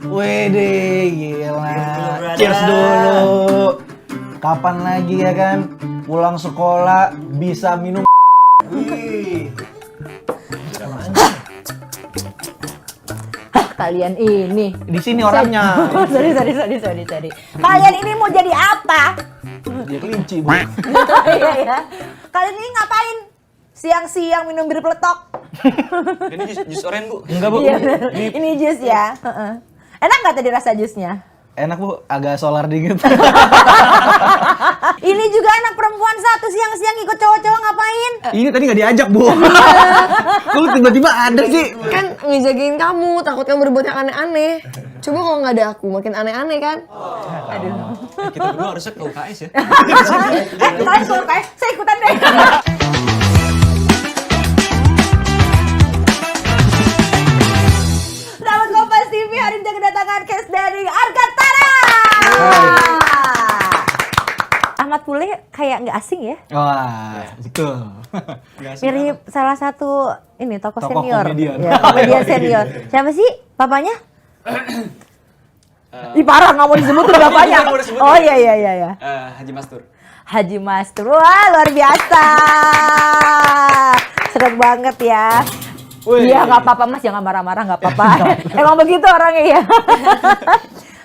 Wede, gila. Cheers dulu. Kapan lagi ya kan? Pulang sekolah bisa minum. Wih. Kalian ini. Di sini orangnya. Sorry. Kalian ini mau jadi apa? Dia kelinci, Bu. Iya ya. Kalian ini ngapain? Siang-siang minum bir peletok. Ini jus oren, Bu. Enggak, Bu. Iya, ini jus ya. Heeh. Enak nggak tadi rasa jusnya? Enak, Bu. Agak solar dikit. Ini juga anak perempuan satu siang-siang ikut cowok-cowok ngapain? Ini tadi nggak diajak, Bu. Kok tiba-tiba ada sih? Kan ngejagain kamu, takut kamu berbuat yang aneh-aneh. Coba kalau nggak ada aku, makin aneh-aneh kan? Aduh. Kita berdua harusnya ke UKS ya. Kalian suruh kayak saya ikutan deh. Sahabat Kompas TV, hari ini kedatangan case dari Argantara. Ahmad Pule kayak nggak asing ya? Wah, betul. Mirip salah satu ini tokoh senior. Komedian. Ya, komedian senior. Siapa sih papanya? Ih parah nggak mau disebut tuh bapaknya. Nggak mau disebut. Oh iya. Haji Mastur. Haji Mastur, wah luar biasa. Seret banget ya. Iya nggak apa-apa Mas, jangan marah-marah nggak apa-apa. Emang begitu orangnya ya.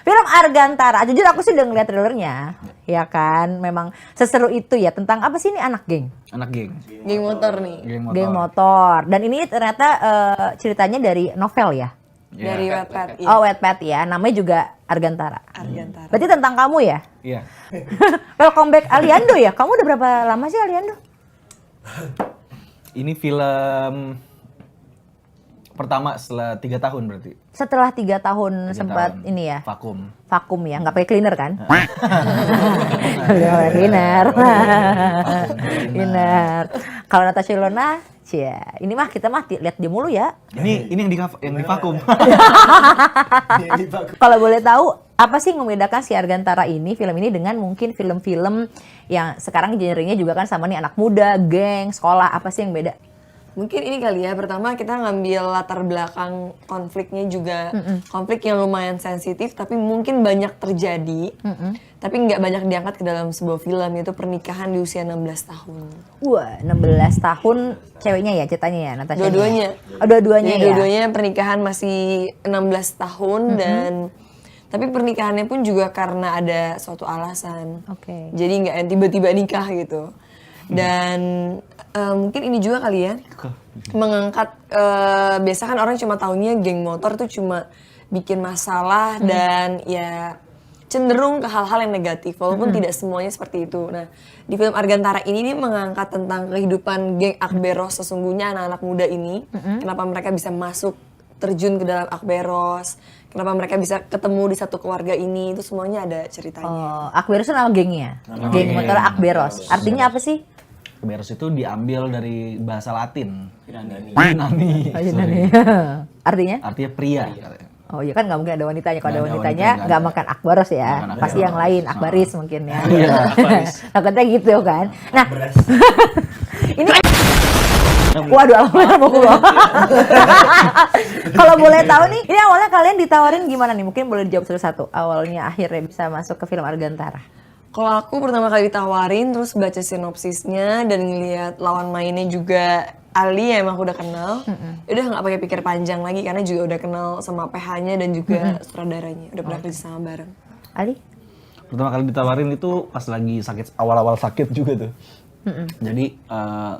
Film Argantara, jujur aku sih udah ngeliat trailernya, ya kan. Memang seseru itu ya. Tentang apa sih ini anak geng? Anak geng. Geng motor nih. Geng motor. Dan ini ternyata ceritanya dari novel ya? Dari Wattpad. Iya. Oh Wattpad ya, namanya juga Argantara. Argantara. Berarti tentang kamu ya? Iya. Welcome back Aliando ya? Kamu udah berapa lama sih Aliando? Ini film pertama setelah 3 tahun berarti. Setelah 3 tahun 3 sempat tahun. ini ya? Vakum Ya, nggak pakai cleaner kan? Nggak pakai cleaner. Cleaner. Kalau Natasha Ilona, ini mah kita mah lihat dia mulu ya. Ini yang di vakum. Kalau boleh tahu, apa sih yang membedakan si Argantara ini, film ini dengan mungkin film-film yang sekarang genrenya juga kan sama nih anak muda, geng, sekolah, apa sih yang beda? Mungkin ini kali ya, pertama kita ngambil latar belakang konfliknya juga konflik yang lumayan sensitif tapi mungkin banyak terjadi tapi nggak banyak diangkat ke dalam sebuah film, yaitu pernikahan di usia 16 tahun. Wah, 16 tahun ceweknya ya ceritanya ya, Natasha? Dua-duanya. Oh, dua-duanya ya? Dua-duanya pernikahan masih 16 tahun dan tapi pernikahannya pun juga karena ada suatu alasan. Oke. Jadi nggak yang tiba-tiba nikah gitu. Dan mungkin ini juga kali ya mengangkat biasa kan orang cuma taunya geng motor tuh cuma bikin masalah dan ya cenderung ke hal-hal yang negatif walaupun tidak semuanya seperti itu. Nah, di film Argantara ini mengangkat tentang kehidupan geng Akberos sesungguhnya, anak-anak muda ini, kenapa mereka bisa masuk terjun ke dalam Akberos, kenapa mereka bisa ketemu di satu keluarga ini, itu semuanya ada ceritanya. Oh, Akberos itu nama gengnya? Geng motor Akberos. Artinya apa sih? Akberos itu diambil dari bahasa Latin. Yunani. Yunani. Artinya? Artinya pria. Oh iya kan nggak mungkin ada wanitanya. Kalau ada Nggak ada wanitanya wanita, nggak nggak makan akbaros ya. Nggak makan Pasti akbaros. yang lain, akbaris mungkin ya. Iya, akbaris. Takutnya gitu kan. Nah, ini waduh, alhamdulillah. Kalau boleh tahu nih, ini awalnya kalian ditawarin gimana nih? Mungkin boleh dijawab satu-satu. Awalnya akhirnya bisa masuk ke film Argantara. Kalau aku pertama kali ditawarin terus baca sinopsisnya dan ngelihat lawan mainnya juga Ali yang emang aku udah kenal. Udah nggak pakai pikir panjang lagi karena juga udah kenal sama PH-nya dan juga sutradaranya. Udah pernah kerja sama bareng. Ali? Pertama kali ditawarin itu pas lagi sakit, awal-awal sakit juga tuh. Jadi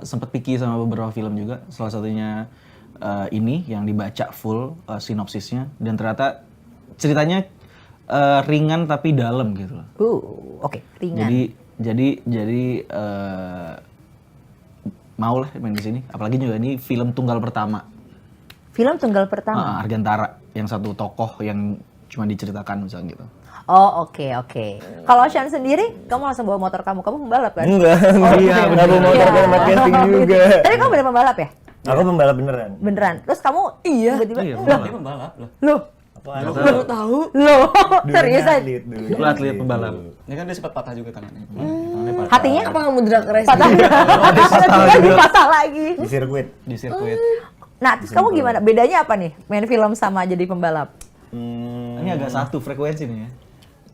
sempet picky sama beberapa film juga. Salah satunya ini yang dibaca full sinopsisnya dan ternyata ceritanya ringan tapi dalam gitu loh. Oke, ringan. Jadi mau lah main di sini. Apalagi juga ini film tunggal pertama. Film tunggal pertama? Argantara, yang satu tokoh yang cuma diceritakan misalnya gitu. Oh oke. Kalau Shan sendiri, kamu langsung bawa motor kamu pembalap kan? Enggak, iya, nggak bawa motor dan sama casting juga. Tapi kamu bener pembalap ya? Aku pembalap beneran. Beneran? Terus kamu tiba-tiba, Iya, Dia pembalap loh. loh, Apaan? Baru tahu. loh, Dulunya seriusan? atlet, dulunya Lu atlet pembalap. Ini kan dia sempat patah juga tangannya. Hatinya Apa kamu drag race? patah lagi, patah lagi. di sirkuit. Di sirkuit. Nah, terus kamu gimana? Bedanya apa nih? Main film sama jadi pembalap? Ini agak satu frekuensi nih ya.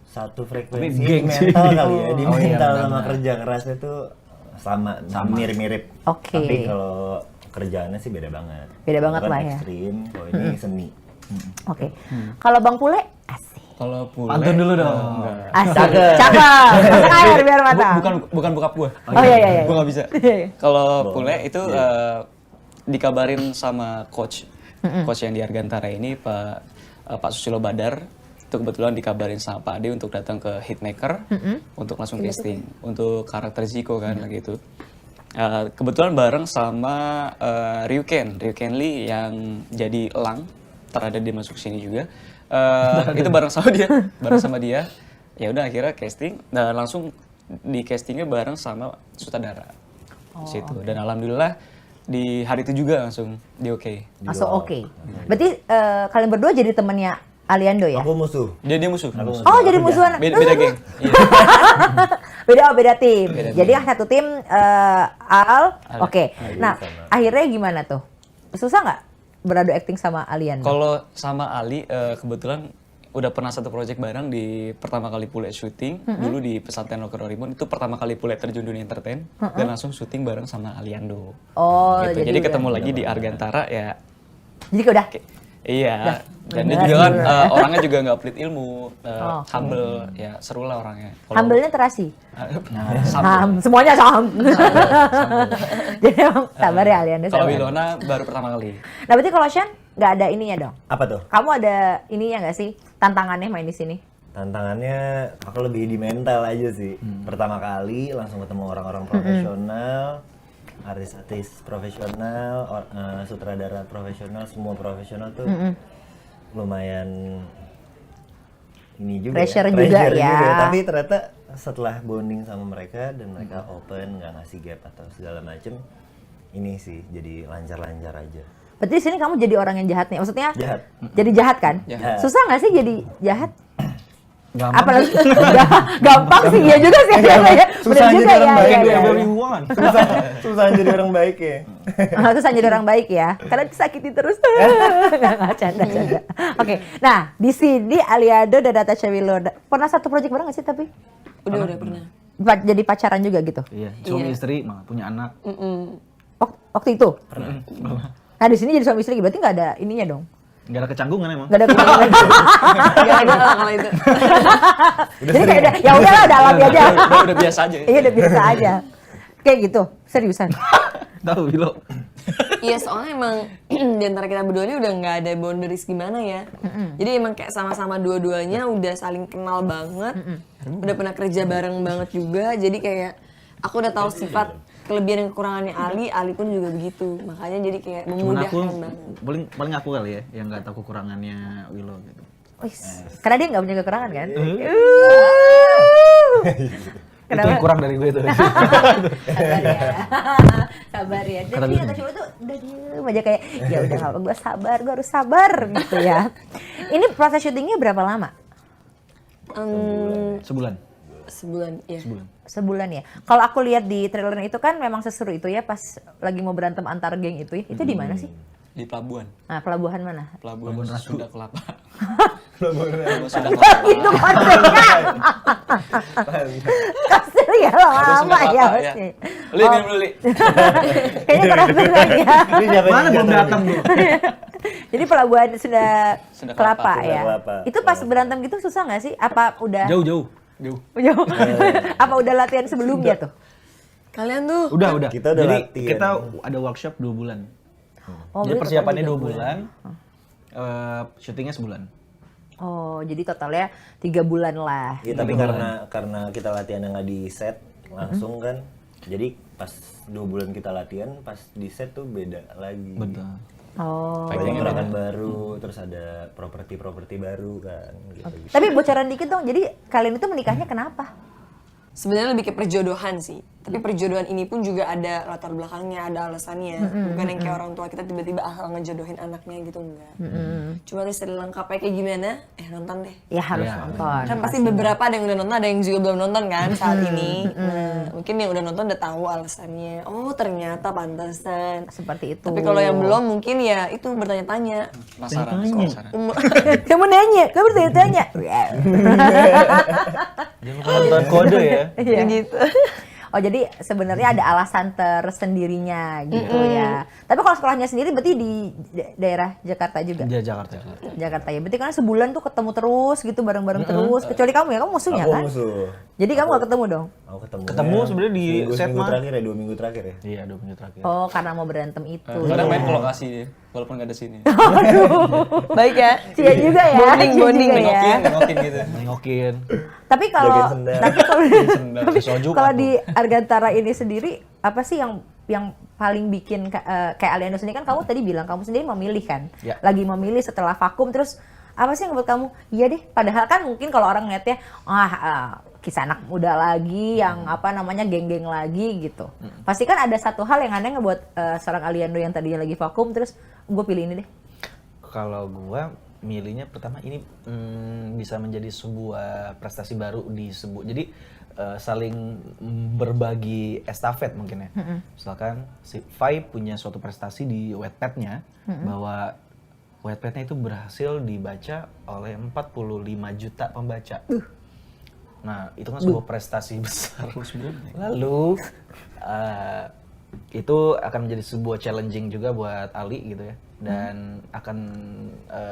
Satu Tapi frekuensi geng di sih. mental kali ya. Di Oh iya, mental benar, sama benar. kerja kerasnya tuh sama. Mirip-mirip. Oke. Tapi kalau kerjaannya sih beda banget. Beda banget Itu kan lah ya. Ekstrim, kalau ini seni. Oke. Kalau Bang Pule, asik. Kalau Pule Pantun dulu dong. Asik. Cakep. Masak air biar matang. bukan bokap gua. Oh iya iya iya. Gua nggak bisa. Kalau Pule itu dikabarin sama coach yang di Argantara ini Pak Susilo Badar, itu kebetulan dikabarin sama Pak Ade untuk datang ke Hitmaker untuk langsung casting untuk karakter Zico kan lagi itu. Kebetulan bareng sama Ryuken Lee yang jadi Elang, terada dia masuk sini juga. Itu bareng sama dia. Ya udah akhirnya casting dan langsung di castingnya bareng sama sutradara. Situ. Dan alhamdulillah di hari itu juga langsung di oke. Langsung oke. Berarti kalian berdua jadi temannya Aliando ya? Aku musuh. Dia musuh. Oh jadi musuhan. Beda geng. Iya. Beda tim. Jadi satu tim Al. Oke. Nah akhirnya gimana tuh? Susah nggak beradu acting sama Aliando? Kalau sama Ali kebetulan udah pernah satu project bareng di pertama kali Pule syuting dulu di Pesantren Loker Doraemon, itu pertama kali Pule terjun dunia entertain dan langsung syuting bareng sama Aliando. Oh Gitu. Jadi udah- ketemu lagi di Argantara ya. Jadi udah. Iya. Dan dia bener. juga kan orangnya juga nggak pelit ilmu, Oke. humble, ya seru lah orangnya. Humble-nya terasi. Sambel. Semuanya sam. Jadi emang sabar ya Aliando. Kalau sabar. Wilona baru pertama kali. Nah berarti kalau Shan nggak ada ininya dong? Apa tuh? Kamu ada ininya nggak sih tantangannya main di sini? Tantangannya aku lebih di mental aja sih. Pertama kali langsung ketemu orang-orang profesional, artis-artis profesional, sutradara profesional, semua profesional tuh lumayan ini juga Pressure ya. juga ya. Tapi ternyata setelah bonding sama mereka dan mereka open, nggak ngasih gap atau segala macem, ini sih jadi lancar-lancar aja. Berarti di sini kamu jadi orang yang jahat nih, maksudnya? Jahat. Jadi jahat kan? Jahat. Susah nggak sih jadi jahat? Gampang. Apalagi gampang sih, iya juga sih. Ya. Susah Bener jadi juga orang ya. baik ya, ya, ya. Beli uang. Susah jadi orang baik ya. Susah jadi orang baik ya, karena disakiti terus. Nggak, canda. Oke, nah di sini Aliando dan Natasha Wilona pernah satu project bareng nggak sih tapi? Udah pernah. Jadi pacaran juga gitu? Iya, suami istri malah punya anak. Waktu itu? Nah di sini jadi suami istri, berarti nggak ada ininya dong? Gak ada kecanggungan emang. Nggak ada kecanggungan. Gak ada lah kalau itu. Jadi kayak udah, ya udahlah udah alami aja. Udah biasa aja. Iya udah biasa aja. Kayak gitu, seriusan. Tahu Wilo. Iya soalnya emang di antara kita berdua ini udah nggak ada boundaries gimana ya. Jadi emang kayak sama-sama dua-duanya udah saling kenal banget. Udah pernah kerja bareng banget juga. Jadi kayak aku udah tahu sifat kelebihan dan kekurangannya Ali pun juga begitu. Makanya jadi kayak Cuman memudahkan aku banget. paling aku kali ya yang nggak tahu kekurangannya Wilo gitu. Wis, karena dia nggak punya kekurangan kan? Itu yang kurang dari gue tuh. Sabar ya. Sabar ya. Dan Kata dia gue. kata cowok tuh udah diem aja kayak ya udah nggak apa gue sabar, gue harus sabar gitu ya. Ini proses syutingnya berapa lama? Sebulan. Sebulan, ya. Sebulan ya. Kalau aku lihat di trailernya itu kan memang seseru itu ya pas lagi mau berantem antar geng itu ya. Itu di mana sih? Di pelabuhan. Nah, pelabuhan mana? Pelabuhan Sunda Kelapa. Pelabuhan Sunda Kelapa. Itu konsepnya. Konsep ya lama ya. Ya. Oke. Li, minum dulu, Li. Kayaknya kurang benar ya. Ini siapa Mana yang belum jatuh datang nih? bro? Jadi pelabuhan sudah Sunda kelapa Kelapa, ya. Sunda Kelapa. Itu pas berantem gitu susah nggak sih? Apa udah Jauh. Jauh. Apa udah latihan sebelumnya tuh? Kalian tuh Udah. Kita udah Jadi latihan. kita ada workshop 2 bulan. Oh, Jadi berarti persiapannya total 2 bulan. Syutingnya sebulan. Oh, jadi totalnya 3 bulan lah. Iya, tapi karena kita latihan yang nggak di set langsung kan. Jadi pas 2 bulan kita latihan, pas di set tuh beda lagi. Betul. Oh. Banyak gerakan baru, terus ada properti baru kan. Gitu. Tapi bocoran dikit dong. Jadi kalian itu menikahnya kenapa? sebenarnya lebih ke perjodohan sih. Tapi perjodohan ini pun juga ada latar belakangnya, ada alasannya. Bukan yang kayak orang tua kita tiba-tiba asal ngejodohin anaknya gitu, enggak. Cuma misteri lengkapnya kayak gimana, nonton deh. Ya harus nonton. Kan pasti beberapa ada yang udah nonton, ada yang juga belum nonton kan saat ini. Nah, mungkin yang udah nonton udah tahu alasannya. Oh ternyata pantesan. Seperti itu. Tapi kalau yang belum mungkin ya itu bertanya-tanya. Penasaran, penasaran. Kamu nanya, kamu tanya. Jangan lupa nonton kode ya. Iya. Gitu. Oh jadi sebenarnya ada alasan tersendirinya gitu ya. Tapi kalau sekolahnya sendiri berarti di daerah Jakarta juga? Dia Jakarta. Jakarta ya. Berarti karena sebulan tuh ketemu terus gitu bareng-bareng terus. Kecuali kamu ya, kamu musuhnya Aku kan? musuh. Jadi kamu gak ketemu dong? Aku Ketemu sebenarnya di set minggu mah. terakhir ya, 2 minggu terakhir ya. Iya 2 minggu terakhir. Oh karena mau berantem itu. Kadang main ke lokasi dia, walaupun nggak ada sini. Baik ya. Cia juga ya. Bonding, Cia bonding. juga ya. Nengokin gitu. Nengokin. Tapi kalau Jagain sendal. tapi kalau Si soju kalau aku. di Argantara ini sendiri apa sih yang paling bikin kayak Aliando sendiri kan kamu tadi bilang kamu sendiri memilih kan? Ya. Lagi memilih setelah vakum terus apa sih yang membuat kamu iya deh padahal kan mungkin kalau orang ngeliatnya kisah anak muda lagi yang apa namanya geng-geng lagi gitu. Pasti kan ada satu hal yang aneh ngebuat seorang Aliando yang tadinya lagi vakum terus gue pilih ini deh. Kalau gua milihnya pertama ini bisa menjadi sebuah prestasi baru di sebuah jadi saling berbagi estafet mungkin ya. Misalkan si Fai punya suatu prestasi di Wattpad-nya bahwa Wattpad-nya itu berhasil dibaca oleh 45 juta pembaca. Nah, itu kan sebuah prestasi besar. Lalu itu akan menjadi sebuah challenging juga buat Ali gitu ya. Dan akan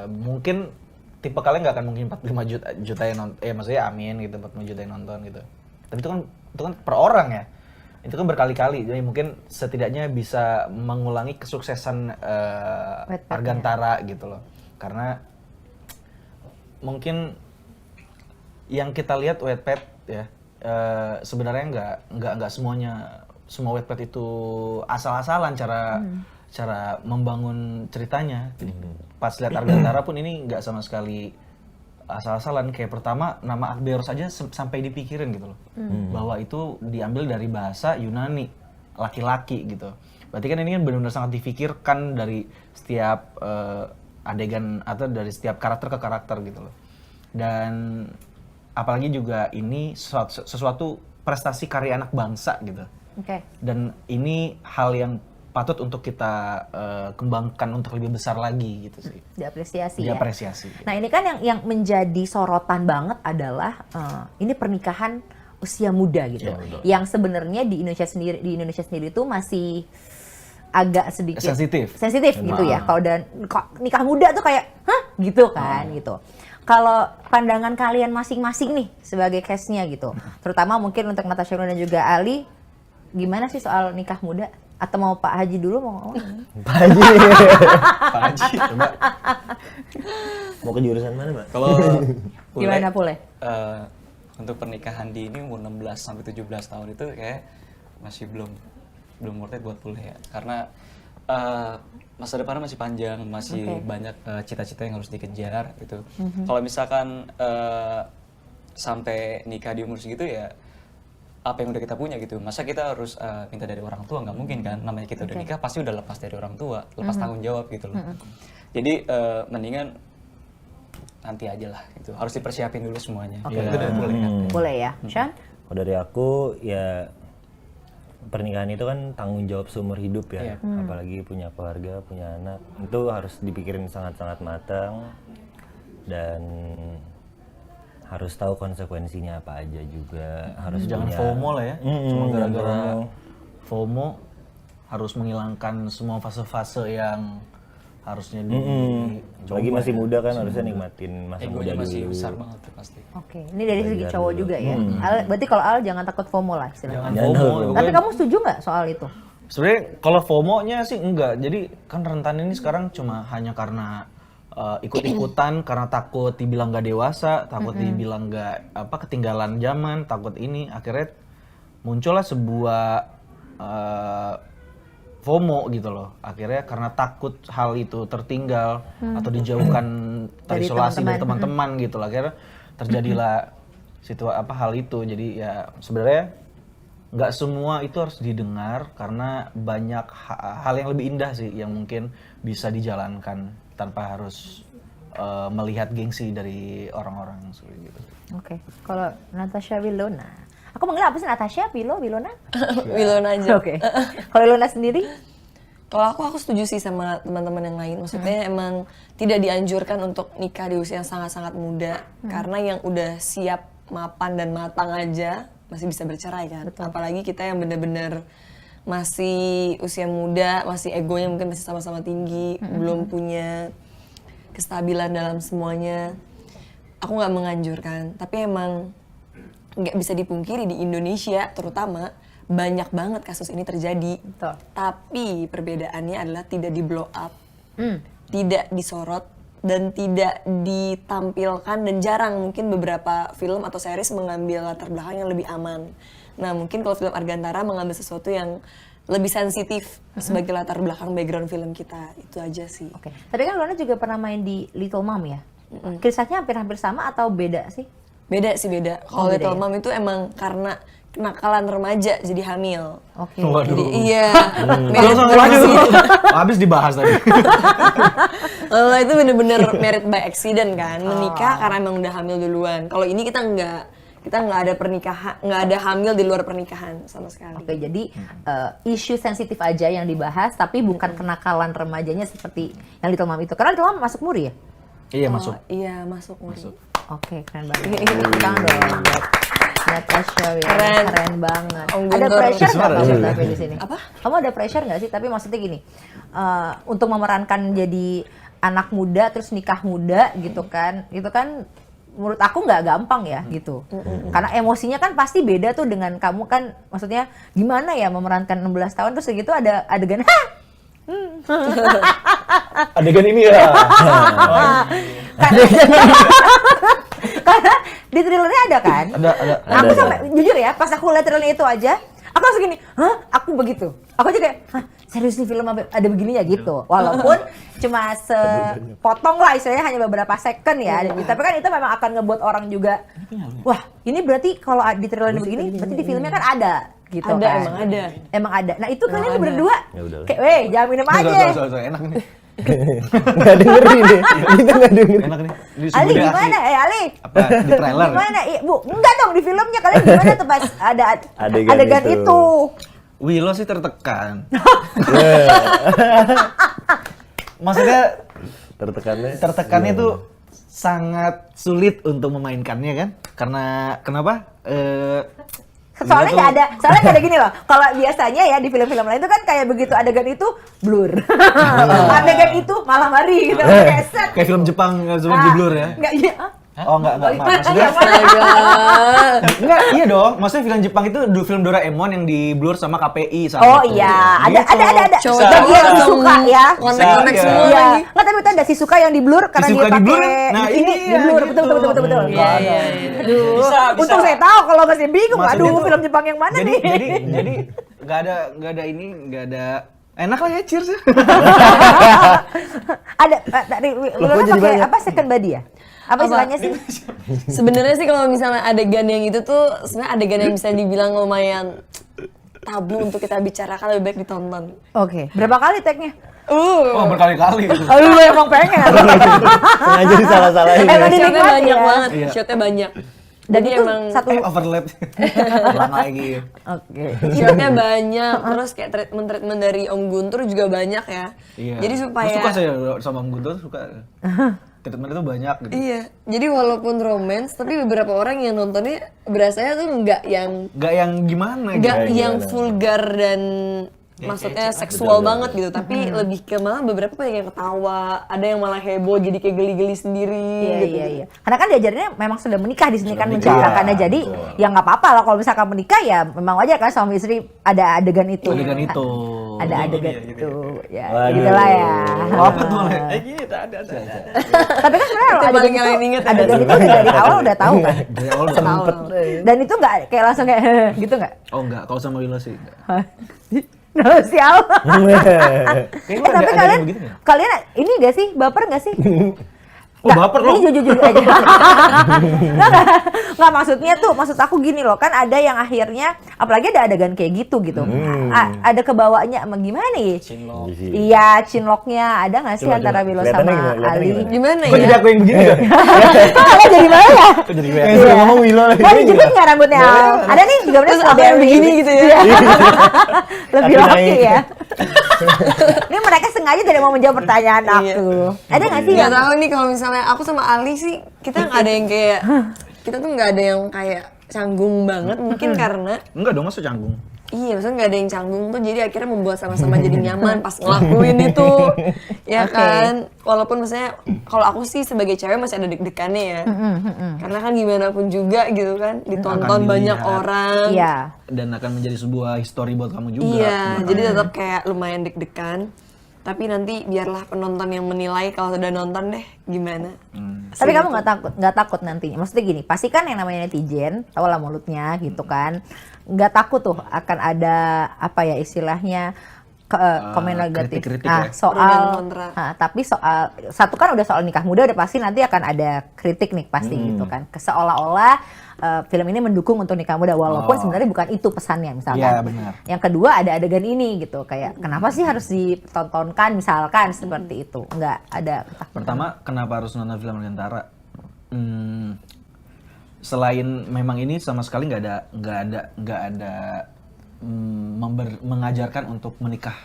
mungkin tipe kalian nggak akan mungkin 45 juta yang nonton, maksudnya amin gitu 45 juta yang nonton gitu. Tapi itu kan per orang ya. Itu kan berkali-kali, jadi mungkin setidaknya bisa mengulangi kesuksesan Argantara gitu loh. Karena mungkin yang kita lihat Wattpad ya sebenarnya nggak semuanya semua Wattpad itu asal-asalan cara membangun ceritanya. Jadi, pas lihat Argantara pun ini nggak sama sekali asal-asalan. Kayak pertama nama Akberos aja sampai dipikirin gitu loh, bahwa itu diambil dari bahasa Yunani laki-laki gitu. Berarti kan ini kan benar-benar sangat difikirkan dari setiap adegan atau dari setiap karakter ke karakter gitu loh. Dan apalagi juga ini sesuatu prestasi karya anak bangsa gitu. Oke. Dan ini hal yang patut untuk kita kembangkan untuk lebih besar lagi gitu sih. Diapresiasi. Diapresiasi. Ya. Nah ini kan yang menjadi sorotan banget adalah ini pernikahan usia muda gitu, yang sebenarnya di Indonesia sendiri tuh masih agak sedikit sensitif gitu ya. Kalau nikah muda tuh kayak gitu kan gitu. Kalau pandangan kalian masing-masing nih sebagai case-nya gitu, terutama mungkin untuk Natasha dan juga Ali, gimana sih soal nikah muda? Atau mau Pak Haji dulu mau? Pak Haji. Pak Haji, coba. Mau ke jurusan mana, Mbak? Kalau Gimana Pule? Untuk pernikahan di ini umur 16 sampai 17 tahun itu kayak masih belum worth it buat Pule ya. Karena masa depannya masih panjang, masih banyak cita-cita yang harus dikejar gitu. Kalau misalkan sampai nikah di umur segitu ya apa yang udah kita punya gitu, masa kita harus minta dari orang tua? Nggak mungkin kan, namanya kita udah nikah pasti udah lepas dari orang tua, lepas tanggung jawab gitu loh. Jadi mendingan nanti aja lah gitu, harus dipersiapin dulu semuanya. Oke. Itu udah boleh kan. Boleh ya, Sean? Kalau dari aku ya pernikahan itu kan tanggung jawab seumur hidup ya, apalagi punya keluarga, punya anak, itu harus dipikirin sangat-sangat matang dan harus tahu konsekuensinya apa aja juga. Harus Jangan punya, FOMO lah ya. Cuma gara-gara FOMO. FOMO harus menghilangkan semua fase-fase yang harusnya Apalagi masih muda kan, harusnya nikmatin masa muda Egonya masih dulu. besar banget tuh pasti. Oke, ini dari segi cowok juga ya. Berarti kalau Al jangan takut FOMO lah istilahnya. Jangan Jangan FOMO. FOMO. Tapi kamu setuju nggak soal itu? Sebenarnya kalau FOMO-nya sih enggak. Jadi kan rentan ini sekarang cuma hanya karena ikut-ikutan, karena takut dibilang nggak dewasa, takut dibilang nggak ketinggalan zaman, takut ini, akhirnya muncullah sebuah FOMO gitu loh. Akhirnya karena takut hal itu tertinggal atau dijauhkan, terisolasi dari teman-teman gitu lah. Akhirnya terjadilah hal itu. Jadi ya sebenarnya nggak semua itu harus didengar karena banyak hal yang lebih indah sih yang mungkin bisa dijalankan tanpa harus melihat gengsi dari orang-orang seperti gitu. Oke. Kalau Natasha Wilona, aku manggil apa sih Natasha? Wilona? Wilona aja. Oke. Kalau Wilona sendiri? Kalau aku setuju sih sama teman-teman yang lain. Maksudnya emang tidak dianjurkan untuk nikah di usia yang sangat-sangat muda. Karena yang udah siap mapan dan matang aja masih bisa bercerai kan. Apalagi kita yang bener-bener masih usia muda, masih egonya mungkin masih sama-sama tinggi, belum punya kestabilan dalam semuanya. Aku nggak menganjurkan, tapi emang nggak bisa dipungkiri di Indonesia terutama banyak banget kasus ini terjadi. Betul. Tapi perbedaannya adalah tidak di blow up, tidak disorot, dan tidak ditampilkan, dan jarang mungkin beberapa film atau series mengambil latar belakang yang lebih aman. Nah mungkin kalau film Argantara mengambil sesuatu yang lebih sensitif sebagai latar belakang background film kita, itu aja sih. Oke. Tadi kan Wilona juga pernah main di Little Mom ya? Kisahnya hampir-hampir sama atau beda sih? Beda sih, beda. Kalau beda Little ya? Mom itu emang karena kenakalan remaja jadi hamil. Oke. Jadi iya. Habis dibahas tadi. Kalau itu bener-bener married by accident kan, menikah karena emang udah hamil duluan. Kalau ini kita nggak ada pernikahan, nggak ada hamil di luar pernikahan sama sekali. Oke, jadi isu sensitif aja yang dibahas, tapi bukan kenakalan remajanya seperti yang Little Mom itu. Karena Little Mom masuk muri ya? Iya masuk. Iya masuk. Oke, keren banget. Tepuk tangan dong buat Natasha Wilona, keren banget. Om Ada Guntur. pressure nggak Suara kamu sih. tapi di sini? Apa? Kamu ada pressure nggak sih? Tapi maksudnya gini, untuk memerankan jadi anak muda terus nikah muda gitu kan? Itu kan menurut aku nggak gampang ya gitu. Karena emosinya kan pasti beda tuh dengan kamu kan, maksudnya gimana ya memerankan 16 tahun terus gitu ada adegan Adegan ini ya. karena di trailernya ada kan? Ada. Aku sampai jujur ya, pas aku lihat trailernya itu aja, aku langsung gini, hah? Aku begitu. Aku aja kayak, hah? Serius nih film ada begininya gitu. Walaupun cuma sepotong lah istilahnya, hanya beberapa second ya. Tapi kan itu memang akan ngebuat orang juga, wah ini berarti kalau di trailernya begini, berarti di filmnya kan ada gitu Ada, kan. Emang ada. Nah itu kalian berdua, Ya udahlah. kayak, weh jangan minum aja. Enak nih. Nggak dengerin deh. Kita nggak dengerin. Enak nih. Ali gimana? Ali. Apa di trailer? Gimana? Bu, enggak dong di filmnya kalian gimana tuh pas ada Adegan adegan itu. itu. Willow sih tertekan. Maksudnya tertekannya tuh sangat sulit untuk memainkannya kan? Karena kenapa? Soalnya nggak ada gini loh. Kalau biasanya ya di film-film lain itu kan kayak begitu adegan itu blur. Adegan itu malah mari gitu. Kayak set. Kayak film Jepang sebelum di blur ya? Enggak iya. Oh enggak, maksudnya enggak, iya dong. Maksudnya film Jepang itu film Doraemon yang di blur sama KPI sama Oh gitu. iya, ada. Cowok Bagian si langsung suka ya. kontak-kontak Iya. semua Iya. lagi. Nggak, tapi itu ada si suka yang di blur karena Si Suka dia di blur, pakai nah ini iya, di blur. gitu. Betul. Iya. Aduh. Bisa. Untung saya tahu, kalau masih bingung. Maksudnya Aduh, tuh- film Jepang yang mana jadi, nih? Jadi nggak ada enak lah ya, cheers ya. Ada dari Wilona jadi pakai banyak? apa second body ya? Apa istilahnya sih? Sebenarnya sih kalau misalnya adegan yang itu tuh sebenarnya adegan yang bisa dibilang lumayan tabu untuk kita bicarakan, lebih baik ditonton. Oke. Berapa kali tag-nya? Oh berkali-kali gitu. Aduh, emang pengen. Sengaja disalah-salahin. Emang ya. di- Shotnya Dinikmati banyak ya? banget, Iya. shotnya banyak. Dan Jadi itu emang satu. Overlap. Ulang lagi. Oke. shotnya banyak, terus kayak treatment dari Om Guntur juga banyak ya. Iya. Jadi supaya Suka saya sama Om Guntur suka. Treatment itu banyak gitu. Iya, jadi walaupun romance, tapi beberapa orang yang nontonnya berasanya tuh nggak yang Gak yang gimana gitu. nggak yang gimana? vulgar dan maksudnya seksual banget gitu, tapi lebih ke malah beberapa banyak yang ketawa, ada yang malah heboh jadi kayak geli-geli sendiri gitu. Iya. Karena kan diajarinnya memang sudah menikah di sini kan menikah. menceritakannya. Iya, Jadi betul. ya nggak apa-apa lah kalau misalkan menikah ya memang wajar kan suami istri ada adegan itu. Adegan itu. Ada adegan itu. Ya, Waduh. gitu lah ya. Apa tuh? Gini, ada. Tapi kan sebenarnya Itu adegan paling itu, kalian inget. adegan itu udah dari awal udah tahu kan. Dari awal udah Sempet. Dan itu nggak kayak langsung kayak gitu nggak? Oh enggak, kalau sama Willow sih enggak. Sial. Kayaknya Tapi ada kalian yang begitu nggak? kalian ini gak sih baper gak sih? Oh, baper lo. Ini jujur aja. Nggak, maksud aku gini loh, kan ada yang akhirnya, apalagi ada adegan kayak gitu. Ada kebawanya emang gimana ya? Cinlok. Iya, cinloknya ada nggak sih Coba, antara coba. Willow Kelihatannya sama gimana? Kelihatannya Ali? gimana? Gimana Kok jadi ya? aku yang begini ya? Kalian jadi mana ya? Kok jadi gue Yang yang sudah ngomong Willow lagi. Mau dijepit nggak rambutnya? Ada nih 3 menit Terus aku yang begini gitu ya. Lebih Kaki laki naik. ya. Ini mereka sengaja tidak mau menjawab pertanyaan Iya. aku. Ada nggak sih Gak yang tahu nih kalau misalnya aku sama Ali sih, kita nggak ada yang kayak, kita tuh nggak ada yang kayak canggung banget, mungkin karena Enggak dong, masa canggung. iya, maksudnya nggak ada yang canggung tuh, jadi akhirnya membuat sama-sama jadi nyaman pas ngelakuin itu, ya Oke. kan. Walaupun maksudnya kalau aku sih sebagai cewek masih ada deg-degannya ya, karena kan gimana pun juga gitu kan, ditonton Akan banyak dilihat. orang. Iya. Dan akan menjadi sebuah history buat kamu juga. Iya, jadi tetap kayak lumayan deg-degan. Tapi nanti biarlah penonton yang menilai kalau sudah nonton deh gimana. Tapi kamu nggak takut nantinya? Maksudnya gini, pasti kan yang namanya netizen, tau lah mulutnya gitu kan, nggak takut tuh akan ada apa ya istilahnya komen negatif. kritik-kritik Ah, ya. Pro dan soal, kontra. tapi soal satu kan udah soal nikah muda, udah pasti nanti akan ada kritik nih pasti gitu kan. Seolah-olah film ini mendukung untuk nikah muda, walaupun sebenarnya bukan itu pesannya misalkan. Iya, benar. Yang kedua ada adegan ini gitu, kayak kenapa sih harus ditontonkan misalkan seperti itu? Nggak ada ketakutan. Pertama, kenapa harus nonton film Argantara? Selain memang ini sama sekali nggak ada mengajarkan untuk menikah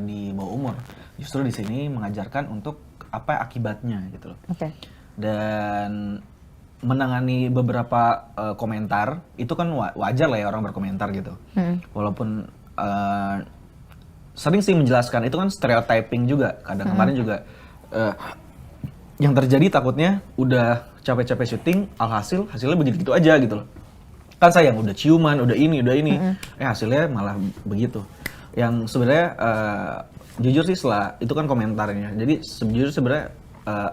di bawah umur. Justru di sini mengajarkan untuk apa akibatnya gitu loh. Oke. Dan menangani beberapa komentar itu kan wajar lah ya orang berkomentar gitu. Walaupun sering sih menjelaskan itu kan stereotyping juga. Kadang kemarin juga yang terjadi takutnya udah capek-capek syuting, alhasil hasilnya begitu-gitu aja gitu loh. Kan sayang udah ciuman, udah ini, hasilnya malah begitu. Yang sebenarnya jujur sih setelah itu kan komentarnya. Jadi sejujurnya sebenarnya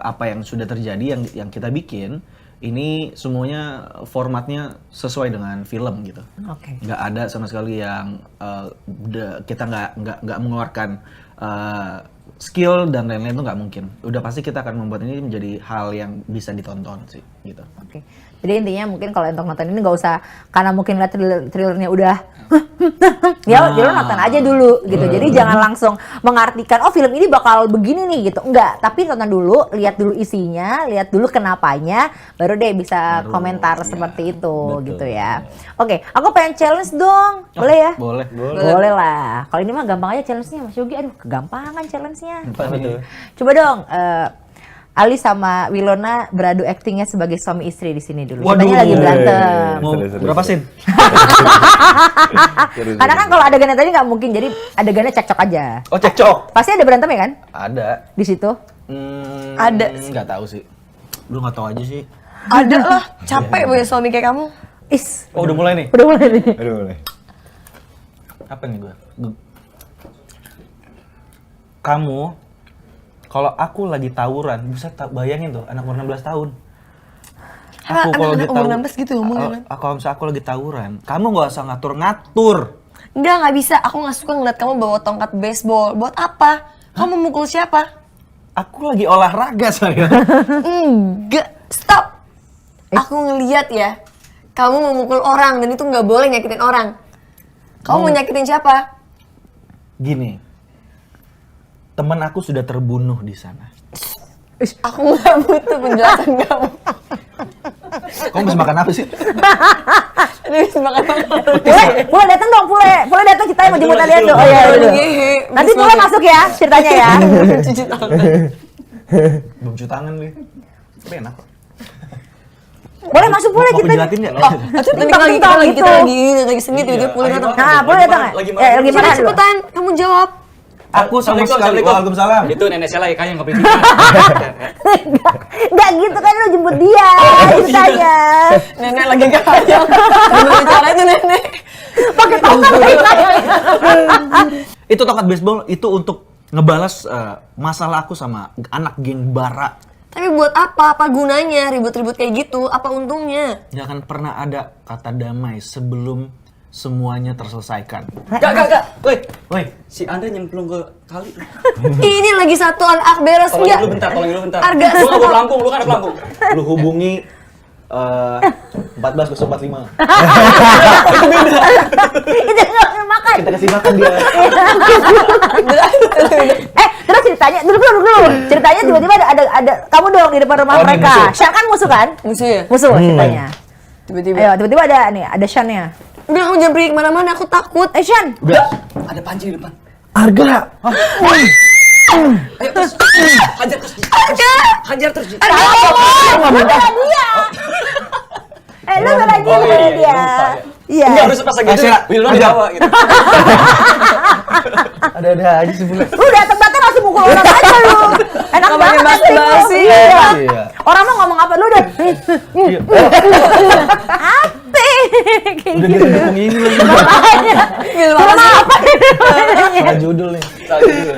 apa yang sudah terjadi yang kita bikin ini semuanya formatnya sesuai dengan film gitu. Oke. Nggak ada sama sekali yang kita nggak mengeluarkan skill dan lain-lain itu nggak mungkin. Udah pasti kita akan membuat ini menjadi hal yang bisa ditonton sih gitu. Oke. Jadi intinya mungkin kalau untuk nonton ini nggak usah karena mungkin lihat trailernya udah ya jadi lo nonton aja dulu gitu. Jadi jangan langsung mengartikan oh film ini bakal begini nih gitu. Enggak, tapi tonton dulu, lihat dulu isinya, lihat dulu kenapanya, baru deh bisa komentar seperti itu gitu ya. Oke, aku pengen challenge dong. Boleh ya? Boleh. Boleh lah. Kalau ini mah gampang aja challenge-nya Mas Yogi. Aduh, kegampangan challenge-nya. Apa tuh? Coba dong Ali sama Wilona beradu aktingnya sebagai suami istri di sini dulu. Waduh. Ceritanya lagi berantem. Mau Seru. berapa scene? Karena kan kalau adegannya tadi nggak mungkin, jadi adegannya cekcok aja. Oh, cekcok. Pasti ada berantem ya kan? Ada. Di situ. Ada sih. Nggak tahu sih. Lu nggak tahu aja sih. Ada lah, capek punya suami kayak kamu. Is. Oh, udah mulai nih. Udah mulai nih. Aduh, boleh. Apa nih gue? Kamu, kalau aku lagi tawuran, bisa bayangin tuh anak umur 16 tahun. Anak umur 16 gitu ngomongnya kan? Kalau misalnya aku lagi tawuran, kamu nggak usah ngatur-ngatur. Nggak bisa. Aku nggak suka ngeliat kamu bawa tongkat baseball. Buat apa? Kamu memukul siapa? Aku lagi olahraga saya. Enggak. Stop. Aku ngeliat ya. Kamu memukul orang dan itu nggak boleh nyakitin orang. Kamu mau nyakitin siapa? Gini, temen aku sudah terbunuh di sana. Aku nggak butuh penjelasan kamu. Kamu bisa makan apa sih? Ini bisa makan apa? Pule datang dong, Pule datang, kita mau jemput Alia tuh. Oh iya, Aduh, iya. ngehe. Nanti Pule masuk ya ceritanya ya. Cuci tangan. Belum cuci tangan nih. Tapi enak kok. Boleh masuk Pule Mau kita. penjelatin nggak? Nanti kita lagi seni tiba-tiba Pule datang. Nah, Pule datang nggak? Lagi Lagi Coba mana dulu? cepetan, kamu jawab. Aku sama sekali. Waalaikumsalam. Itu nenek saya lagi kayak ngopi juga. Enggak gitu kan, lu jemput dia ceritanya. Nenek lagi kaya. Gimana cara itu nenek? Pakai tongkat kayak Itu tongkat baseball itu untuk ngebalas masalah aku sama anak geng bara. Tapi buat apa? Apa gunanya ribut-ribut kayak gitu? Apa untungnya? Gak akan pernah ada kata damai sebelum semuanya terselesaikan. Gak. Woi, Si Anda nyemplung ke kali. Ini lagi satu anak beres Tolongin nggak? dulu bentar. Harga Gua nggak bawa pelampung, lu kan ada pelampung. lu hubungi 14.45. Itu nggak mau makan. Kita kasih makan dia. Terus ceritanya dulu. Ceritanya tiba-tiba ada kamu dong di depan rumah Oh, nih, mereka. musuh. Shan kan musuh kan? Musuh ya? Musuh ceritanya. Tiba-tiba. Ayo, tiba-tiba ada Shan-nya. Udah kamu jangan pergi kemana-mana, aku takut. Shan. Udah. Ada panci di depan. Harga. Ayo terus. Hajar terus. Dia. Lu bela dia. Iya. Enggak harus pas lagi itu. Wilman dibawa gitu. Ada aja sih bule. Lu datang langsung mukul orang aja lu. Enak Ngomongin banget basa-basi. Iya. Iya. Orang mau ngomong apa lu udah. Apa? Kayak Udah gitu. kita dukung ini lagi. Gila Film banget sih. apa? Salah judul nih.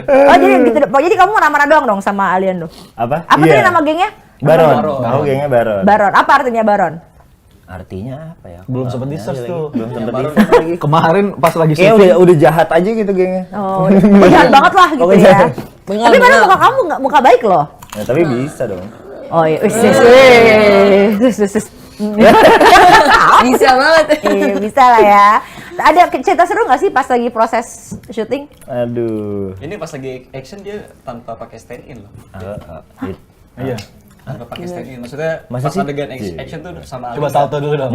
Oh jadi gitu. Jadi kamu marah-marah doang dong sama alien lu. Apa? Apa tadi nama gengnya? Baron. Baron. Aku gengnya Baron. Baron. Apa artinya Baron? Artinya apa ya? Belum sempet di-search tuh. Belum sempet Baron. di-search lagi. Kemarin pas lagi Kayaknya syuting. udah jahat aja gitu gengnya. Oh, jahat banget lah gitu Pokoknya ya. jahat. Tapi padahal muka kamu nggak muka baik loh. Ya, tapi bisa dong. Oh iya, wis. Bisa banget. Bisa lah ya. Ada cerita seru nggak sih pas lagi proses syuting? Aduh. Ini pas lagi action dia tanpa pakai stand in loh. Iya. Tanpa pakai stand in. Maksudnya Masa pas sih? adegan action tuh sama Coba Alisa. salto dulu dong.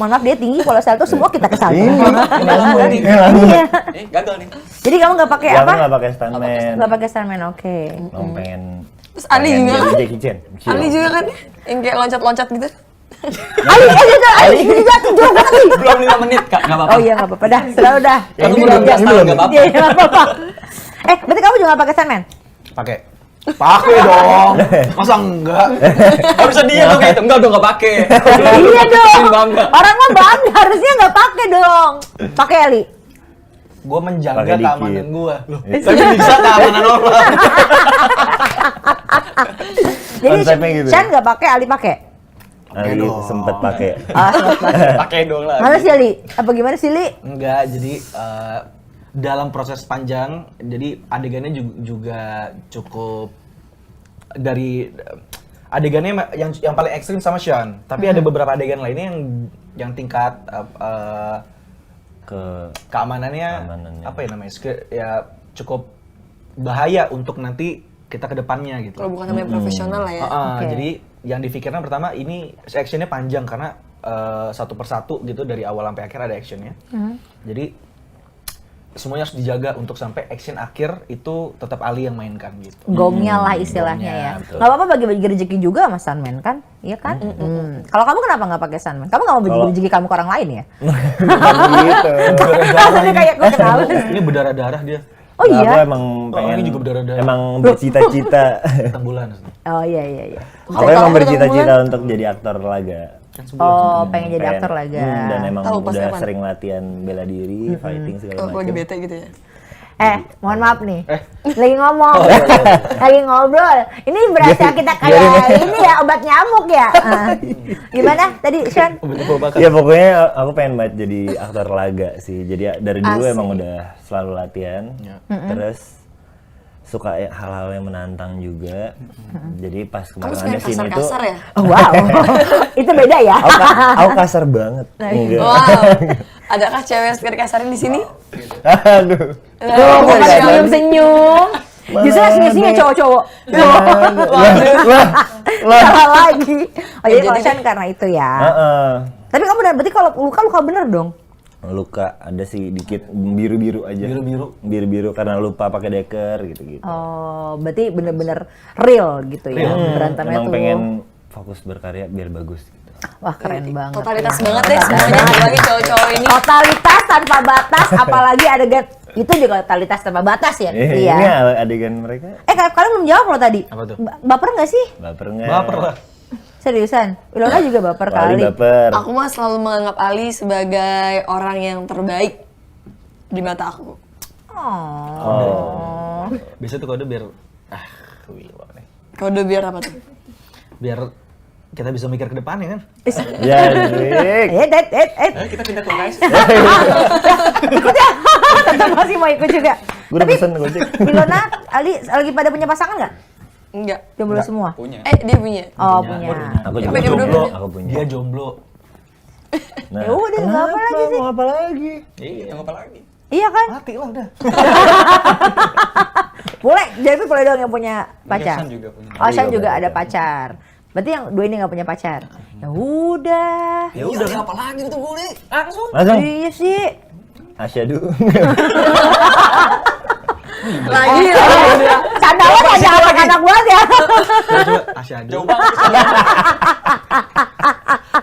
Mohon maaf dia tinggi kalau salto semua kita ke salto. Iya. Iya. Gagal nih. Jadi kamu nggak pakai Ya, apa? aku nggak pakai stuntman. Nggak pakai stuntman, oke. Mau pengen. Terus Ali pengen juga jadi kan? Jackie Chan. Ali juga kan? Yang kayak loncat-loncat gitu. Ali jatuh juga tadi. Belum 5 menit, Kak. Enggak apa-apa. Oh iya nggak apa-apa dah, sudah udah. Kan lu belum gas tangan, enggak apa-apa. Iya nggak apa-apa. Berarti kamu juga nggak pakai stuntman? Pakai. Pakai dong. Masa enggak? Harusnya dia tuh kayak itu. Enggak dong, enggak pakai. Iya dong. Bangga. Orang mah bangga harusnya nggak pakai dong. Pakai Ali. Gua menjaga Pakai dikit. keamanan gua. Tapi bisa keamanan orang. Jadi Konsepnya gitu. Shan nggak pakai, Ali pakai. Ali sempet pakai. Pakai dong lah. Mana sih Ali? Apa gimana sih Li? Enggak, jadi dalam proses panjang, jadi adegannya juga cukup dari adegannya yang paling ekstrim sama Sean. Tapi ada beberapa adegan lainnya yang tingkat keamanannya apa ya namanya? Ya cukup bahaya untuk nanti kita ke depannya gitu. Kalau bukan namanya profesional lah ya. Oke. Jadi yang difikirkan pertama ini actionnya panjang karena satu persatu gitu dari awal sampai akhir ada actionnya. Jadi semuanya harus dijaga untuk sampai action akhir itu tetap Ali yang mainkan gitu. Gongnya lah istilahnya gongnya, ya. betul. Nggak apa-apa bagi-bagi rezeki juga sama Sunman kan? Iya kan? Kalau kamu kenapa nggak pakai Sunman? Kamu nggak mau bagi rezeki kamu ke orang lain ya? Gitu. Rasanya kayak gue kenal. Ini berdarah-darah dia. Oh Aku iya? emang pengen. ini juga berdarah-darah. Emang bercita-cita. Tentang bulan. Oh iya. Aku emang bercita-cita untuk jadi aktor laga. Oh pengen jadi aktor laga. Dan emang Tahu pas udah kapan? sering latihan bela diri, fighting segala Kalau lagi macam. bete gitu ya. Mohon maaf nih. Lagi ngomong. Lagi ngobrol. Ini berasa kita kayak biarin. ini ya obat nyamuk ya. Gimana tadi Sean? Ya pokoknya aku pengen banget jadi aktor laga sih. Jadi dari dulu Asik. emang udah selalu latihan. Terus suka hal-hal yang menantang juga. Jadi pas Kamu kemarin suka ada yang scene itu, kasar-kasar ya? Oh, wow. Itu beda ya. aku kasar banget. Enggak. Wow. Adakah cewek yang suka dikasarin di sini? Aduh. Tuh, bukan Enggak, senyum-senyum. Justru senyum-senyum cowok-cowok. Salah lagi. Oh jadi kalau Sean karena itu ya. Tapi kamu berarti kalau luka bener dong? Luka ada sih dikit biru-biru aja. Biru-biru karena lupa pakai deker gitu-gitu. Oh, berarti bener-bener real gitu ya berantemnya Emang tuh. pengen fokus berkarya biar bagus gitu. Wah keren banget. Totalitas banget deh semuanya apalagi cowok-cowok ini. Totalitas tanpa batas, apalagi adegan itu juga totalitas tanpa batas ya. Ini Iya. adegan mereka Kalian belum jawab loh tadi. Apa tuh? Baper nggak sih? baper nggak? Baper lah. Seriusan? Ilona juga baper Ali kali. baper. Aku mah selalu menganggap Ali sebagai orang yang terbaik di mata aku. Oh. Biasanya tuh kode biar wih, wah nih. Kode biar apa tuh? Biar kita bisa mikir ke depannya kan. Ya, Dik. Kita pindah ke UKS. Ikut ya. Tetap masih mau ikut juga. Gue udah pesen Gojek. Bilona, Ali lagi pada punya pasangan nggak? Enggak. Jomblo semua? Punya. Dia punya. Oh, punya. Aku Ya, juga dia udah jomblo. punya. Aku punya. Dia jomblo. Nah, Ya udah, nggak apa lagi sih. Mau apa lagi? Iya, apa lagi? Iya kan? Mati lah udah. Boleh, jadi boleh dong yang punya pacar. Shan juga punya. Oh, Shan juga ada pacar. Berarti yang dua ini nggak punya pacar. Ya udah. Ya udah. Apa lagi tuh boleh? Langsung. Iya sih. Asyadu. Lagi. Sandalnya aja anak-anak banget ya. Coba Asyadu. Jauh banget.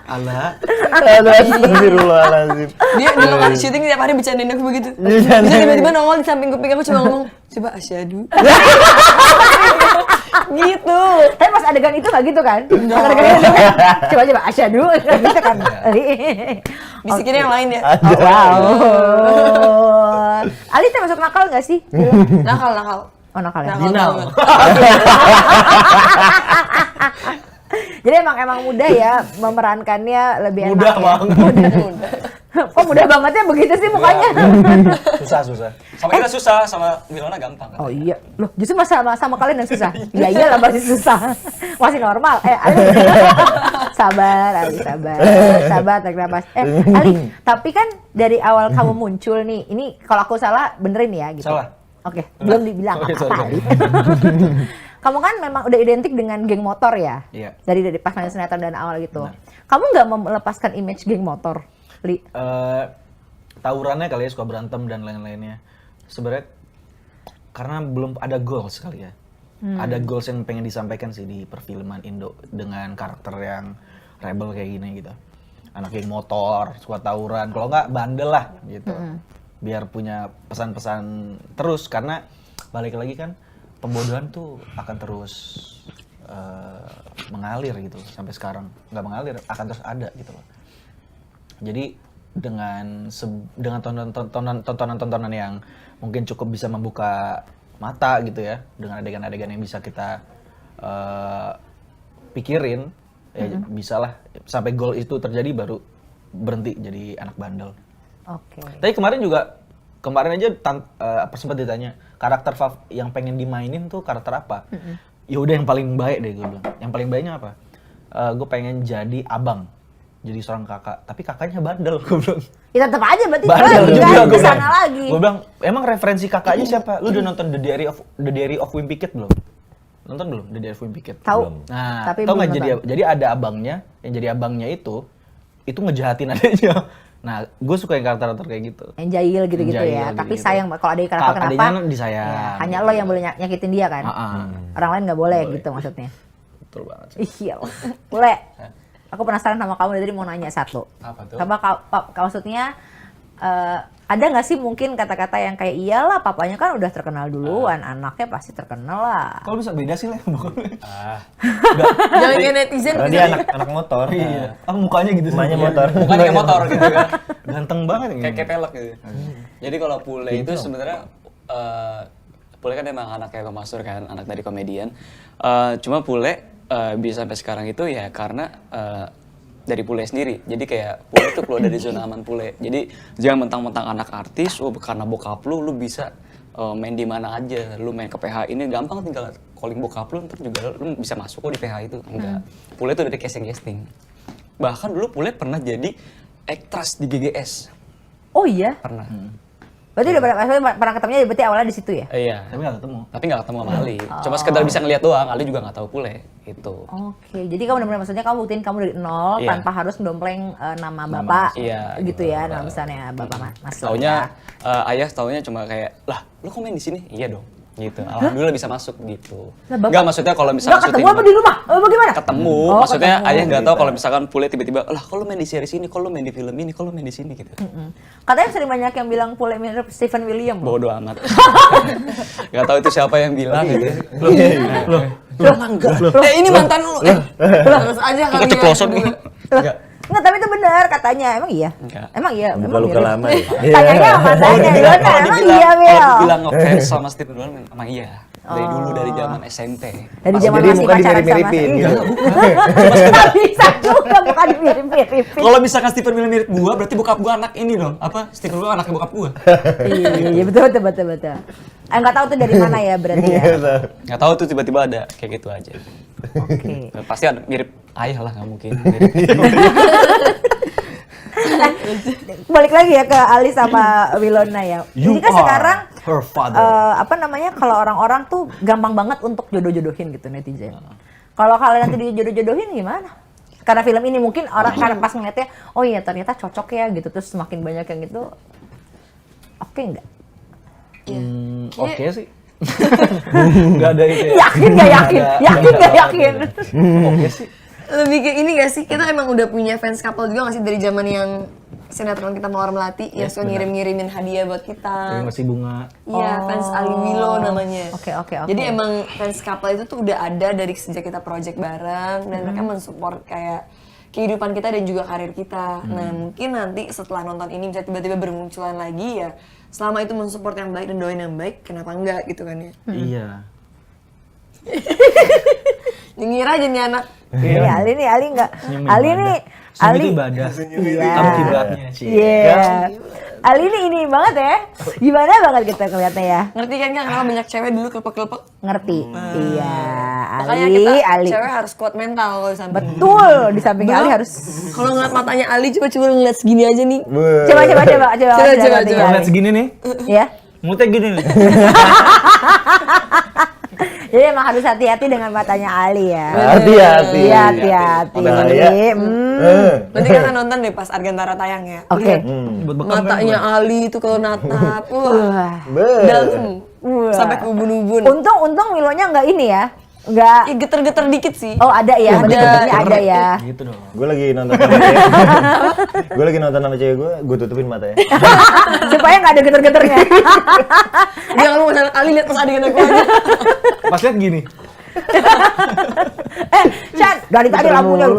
Allah. Astagfirullahaladzim. Dia di lokasi syuting tiap hari bercandain aku begitu. Bercandain. Bisa tiba-tiba nongol di samping kuping aku cuma ngomong, coba asyadu. Gitu. Tapi pas adegan itu nggak gitu kan? Pas adegan itu kan? Coba asyadu, nggak gitu kan? Bisikin yang lain ya. Oh, wow. Ali termasuk nakal nggak sih? Nakal. Oh, nakal ya. Nakal Ginal. banget. Jadi emang mudah ya memerankannya lebih Mudah enak. banget. Kok mudah bangetnya begitu sih mukanya? Susah. Sama kita susah, sama Milona gampang. Oh iya, loh justru sama kalian yang susah. Ya iyalah masih susah, masih normal. Ali, sabar, Ali sabar, tarik nafas. Ali, tapi kan dari awal kamu muncul nih, ini kalau aku salah benerin ya gitu. Salah. Oke, belum dibilang Oke, apa-apa sorry. Ali. Kamu kan memang udah identik dengan geng motor ya? Iya. Dari pas main sinetron dan awal gitu. Kamu nggak mau melepaskan image geng motor, Li? Tawurannya kali ya, suka berantem dan lain-lainnya. Sebenarnya karena belum ada goals kali ya. Ada goals yang pengen disampaikan sih di perfilman Indo dengan karakter yang rebel kayak gini gitu. Anak geng motor, suka tawuran, kalau nggak bandel lah gitu. Biar punya pesan-pesan terus, karena balik lagi kan pembodohan tuh akan terus mengalir gitu sampai sekarang. Nggak mengalir, akan terus ada gitu loh. Jadi dengan tontonan-tontonan yang mungkin cukup bisa membuka mata gitu ya, dengan adegan-adegan yang bisa kita pikirin, ya bisalah sampai goal itu terjadi baru berhenti jadi anak bandel. Oke. Tapi kemarin aja sempat ditanya karakter yang pengen dimainin tuh karakter apa? Ya udah yang paling baik deh gue bilang. Yang paling baiknya apa? Gue pengen jadi abang. Jadi seorang kakak, tapi kakaknya bandel, gue bilang. Ya tetap aja berarti Bandel balik juga, kan gue ke sana bilang. lagi. Gue bilang, emang referensi kakaknya siapa? Lu udah nonton The Diary of Wimpy Kid belum? Nonton belum The Diary of Wimpy Kid? Tahu. Nah, Tapi tau belum nggak jadi ada abangnya, yang jadi abangnya itu ngejahatin adanya. Nah, gue suka yang karakter kayak gitu. Yang jahil gitu-gitu Yang ya. jahil Tapi gitu-gitu. sayang kalau ada kenapa-kenapa. Adanya disayang. Ya, hanya lo yang boleh nyakitin dia kan. Orang lain nggak boleh gitu maksudnya. Betul banget sih. Iya. Boleh. Aku penasaran sama kamu dari mau nanya satu. Apa tuh? Coba maksudnya ada nggak sih mungkin kata-kata yang kayak iyalah papanya kan udah terkenal duluan, anaknya pasti terkenal lah. Kalau bisa beda sih lah. Jangan kayak netizen Karena gitu. dia anak motor. Iya. Mukanya gitu. Mukanya motor. Bukan kayak motor gitu kan. Ganteng banget ini. Kayak pelek gitu. Jadi kalau Pule itu sebenarnya Pule kan emang anak yang pemasur kan, anak dari komedian. Cuma Pule bisa sampai sekarang itu ya karena dari Pule sendiri. Jadi kayak Pule tuh keluar dari zona aman Pule. Jadi jangan mentang-mentang anak artis, karena bokap lu bisa main di mana aja. Lu main ke PH ini gampang, tinggal calling bokap lu, ntar juga lu bisa masuk kok di PH itu. Enggak. Pule tuh dari casting. Bahkan dulu Pule pernah jadi aktris di GGS. Oh iya. Pernah. Berarti udah pernah ketemunya berarti awalnya di situ ya? Iya. Tapi nggak ketemu. Tapi nggak ketemu sama Ali. Cuma sekedar bisa ngeliat doang. Ali juga nggak tahu Pule. Itu. Oke, jadi kamu benar-benar maksudnya kamu buktiin kamu dari nol Iya. tanpa harus mendompleng nama bapak, Iya, gitu gitu. ya, nama besarnya bapak Mas. Taunya ayah taunya cuma kayak, lah lu kok main di sini? Iya dong. Gitu. Alhamdulillah bisa masuk gitu. Lah, Bapak- Nggak maksudnya kalau misalkan Nggak ketemu apa di rumah? Bagaimana? Ketemu. Oh, Maksudnya ketemu. ayah nggak tahu kalau misalkan Pule tiba-tiba, lah kalau main di series ini, kalau main di film ini, kalau main di sini gitu. Katanya sering banyak yang bilang Pule mirip Stephen William. Bodoh amat. Nggak tahu itu siapa yang bilang gitu. Loh. Ini mantan lu. Terus aja kali ya. Keceplosan gue. Enggak. Enggak, tapi itu benar katanya. Emang iya? Enggak. Emang iya? Emang Luka-luka mirip? lama ya. Tanyanya sama saya, Yona, emang iya, Bel? Kalau dibilang ngefans sama Steve Dolan, emang iya. dari dulu dari zaman SMP. Dari zaman Jadi masih muka pacaran sama dimirip-miripin gitu. Nggak bisa juga bukan mirip-miripin. Kalau misalkan Stephen mirip gua, berarti bokap gua anak ini dong. Apa? Stephen gua anaknya bokap gua. Iya betul. Nggak tahu tuh dari mana ya berarti ya. Nggak tahu tuh tiba-tiba ada kayak gitu aja. Oke. Pasti ada mirip ayah lah, nggak mungkin. Balik lagi ya ke Ali sama Wilona ya. Jadi kan sekarang her father. kalau orang-orang tuh gampang banget untuk jodoh-jodohin gitu netizen. Kalau kalian nanti dijodoh-jodohin gimana? Karena film ini mungkin orang karena pas ngeliatnya, oh iya ternyata cocok ya gitu, terus semakin banyak yang gitu, oke nggak? Oke sih. Nggak ada itu ya. Yakin nggak yakin? Yakin nggak yakin? Oke sih. Lebih ke ini gak sih, kita emang udah punya fans couple juga gak sih dari zaman yang sinetron kita Mawar Melati yang suka ngirim-ngirimin hadiah buat kita. Yang ngasih bunga. Iya, fans Ali Willow namanya. Oke. Jadi emang fans couple itu tuh udah ada dari sejak kita project bareng dan mereka mensupport kayak kehidupan kita dan juga karir kita. Nah mungkin nanti setelah nonton ini bisa tiba-tiba bermunculan lagi ya. Selama itu mensupport yang baik dan doain yang baik, kenapa enggak gitu kan ya. Iya. Nyengir aja nih anak. Iya, Ali nggak. Senyum Ali ibadah. nih, Senyum Ali. itu ibadah. Iya. Kamu kiblatnya sih. Iya. Ali ini banget ya. Gimana banget kita ngeliatnya ya? Ngerti kan kenapa banyak cewek dulu kelepek-kelepek? Ngerti. Iya. Makanya kita Ali. cewek harus kuat mental kalau di samping. Betul, di samping Ali harus. Kalau ngeliat matanya Ali coba ngeliat segini aja nih. Coba. Coba. Kalau lihat segini nih, Ya. mulutnya gini nih. Jadi emang harus hati-hati dengan matanya Ali ya. Hati-hati. Iya, hati-hati. Bahaya. Nanti kita nonton deh pas Argantara tayang ya. Oke. Buat bekam kan, Matanya Ali itu kalau natap, wah, dalam sampai ke ubun-ubun. Untung Milonya nggak ini ya. Nggak. Ya, geter-geter dikit sih. Oh ada ya, bener-benernya ada ya. Gitu dong. Gue lagi nonton sama cewek. Gue lagi nonton sama cewek gue tutupin matanya. Supaya nggak ada geter-geternya. Jangan mau anak Ali lihat pas adegan aku aja. Pas lihat gini. Chan, dari tadi lampunya lu.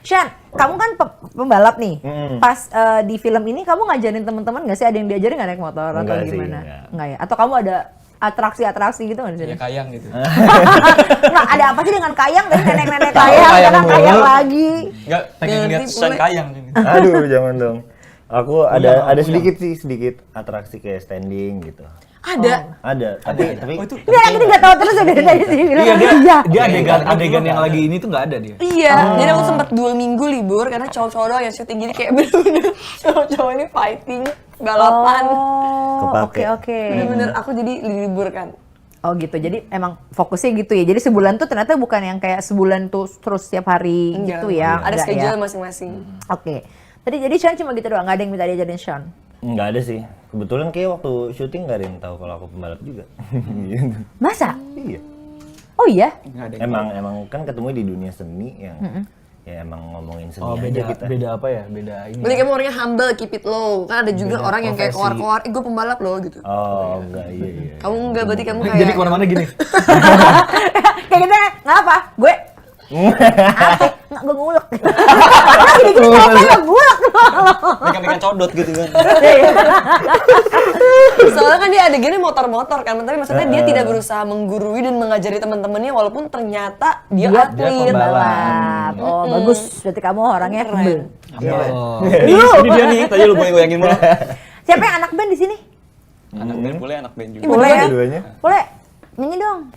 Chan, kamu kan pembalap nih. Pas di film ini kamu ngajarin teman-teman nggak sih? Ada yang diajarin nggak naik motor atau Enggak sih, gimana? enggak. Enggak ya? Atau kamu ada atraksi-atraksi gitu nggak di sini? Ya kayang gitu. Nggak, ada apa sih dengan kayang dan nenek-nenek kayang, kayang sekarang mulu. kayang lagi. Enggak pengen Nanti lihat Shan boleh. kayang. Aduh, jangan dong. Aku ada sedikit atraksi kayak standing gitu. Ada. Ada, tapi Ini anak ini nggak tahu terus ya dari tadi sih bilang. Iya Iya. dia adegan yang lagi ini tuh nggak ada dia. Iya, jadi aku sempat 2 minggu libur karena cowok-cowok doang yang syuting, jadi kayak bener-bener cowok-cowok ini fighting, balapan. Oh, Kepake. oke. Bener-bener aku jadi diliburkan. Oh gitu, jadi emang fokusnya gitu ya. Jadi sebulan tuh ternyata bukan yang kayak sebulan tuh terus setiap hari Enggak. gitu ya. Ada Enggak schedule ya. masing-masing. Oke. Tadi jadi Sean cuma gitu doang, nggak ada yang minta diajarin Sean. nggak ada sih. Kebetulan kayak waktu syuting nggak ada yang tahu kalau aku pembalap juga. Masa? Iya. Oh iya? Enggak ada. Emang kan ketemu di dunia seni yang ya emang ngomongin seni Oh aja kita. beda apa ya? Beda ini. Berarti kamu orangnya humble, keep it low. Kan ada juga Beda orang yang kayak profesi. keluar-keluar, gue pembalap loh gitu. Oh enggak, iya. Kamu enggak, berarti kamu kayak Jadi kemana-mana gini. Kayak gitu nggak apa? Gue nggak gue ngulek. Gini nggak ngulek. Megang-megang codot gitu kan. Soalnya kan dia adegannya motor-motor kan, tapi maksudnya dia tidak berusaha menggurui dan mengajari teman-temannya walaupun ternyata dia atlet. Pembalap. Oh bagus. Berarti kamu orangnya humble. Oh. Ini dia nih, tadi lu goyang-goyangin mulu. Siapa yang anak band di sini? Anak band boleh, anak band juga. Boleh ya? Dua-duanya. Boleh. Nyanyi dong.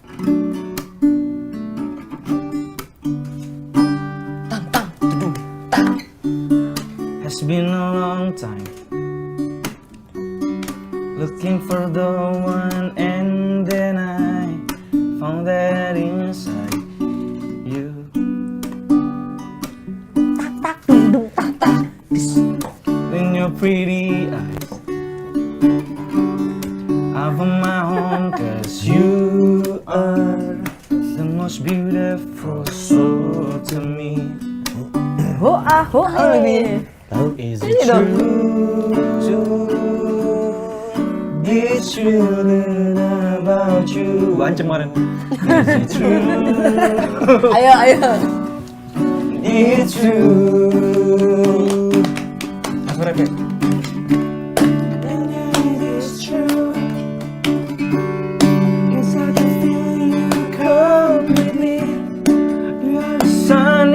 Has been a long time looking for the one, and then I found that inside you. Tak dung tak tak. In your pretty eyes, I found my home, 'cause you are the most beautiful soul to me. Hoa hoa. Is it true? It's true that about you. Bancem kemarin. Is it true? Ayo. It's true. Langsung rap ya? And it is true. Yes, I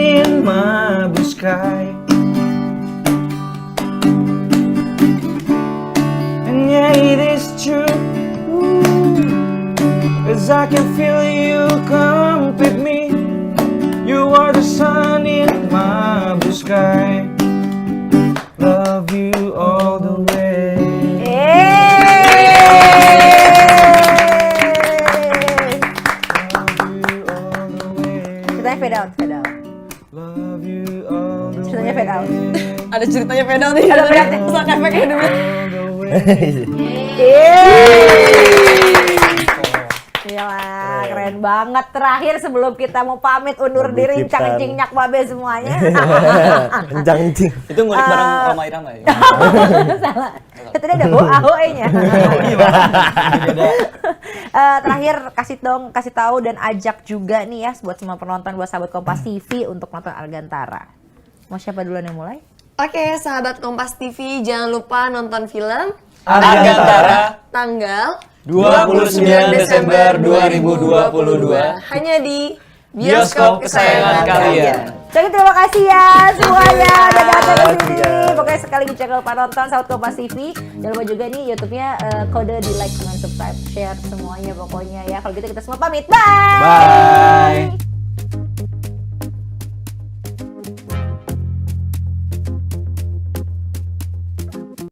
in my blue sky. And yeah, it is true, 'cause I can feel you complete me. You are the sun in my blue sky. Love you all the way. Ceritanya fade out. Love you all the Ceritanya fade out. Ada ceritanya pedal nih. Ada pedalnya. Sound efeknya dulu. Iyalah, keren banget. Terakhir sebelum kita mau pamit undur diri, Ciptaan. cang nyak babe semuanya. Kencang-kencing. Itu ngulik bareng Roma Irama ya. Salah. Tadi ada hoe-nya. Terakhir kasih tahu dan ajak juga nih ya buat semua penonton, buat sahabat Kompas TV untuk nonton Argantara. Mau siapa duluan yang mulai? Oke, sahabat Kompas TV, jangan lupa nonton film Argantara tanggal 29 Desember 2022 hanya di bioskop kesayangan kalian. Jadi terima kasih ya semuanya udah datang ke sini. Pokoknya sekali lagi jangan lupa nonton sahabat Kompas TV. Jangan lupa juga nih YouTube-nya kode di like, comment, subscribe, share semuanya pokoknya ya. Kalau gitu kita semua pamit. Bye. Bye.